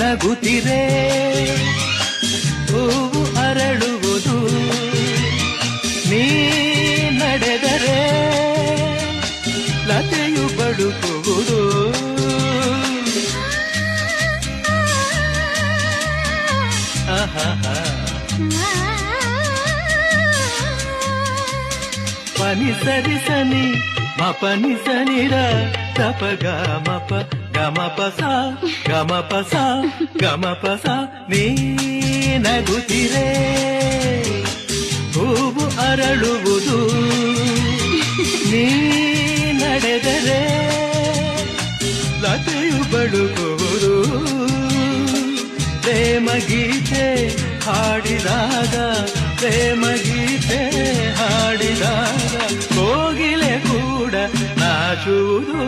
ನಗುತ್ತಿರೆ ಹೂವು ಅರಳುವುದು ನೀ ನಡೆದರೆ ಲತೆಯು ಬಡುಕುವುದು ಪನಿ ಸರಿ ಸನಿ ಮಪನಿ ಸನಿರ ತಪ ಗಮಪ ಗಮಪಸ ಗಮಪಸ ಗಮಪಸ ನೀ ನಗುತ್ತಿರೆ ಹೂವು ಅರಳುವುದು ನೀ ನಡೆದರೆ ಲತೆಯು ಬಳುಕುವುದು ಪ್ರೇಮ ಗೀತೆ ಹಾಡಿದಾಗ ಪ್ರೇಮ ಗೀತೆ ಹಾಡಿದಾಗ ಕೋಗಿಲೆ ಕೂಡ ನಾಚುವುದು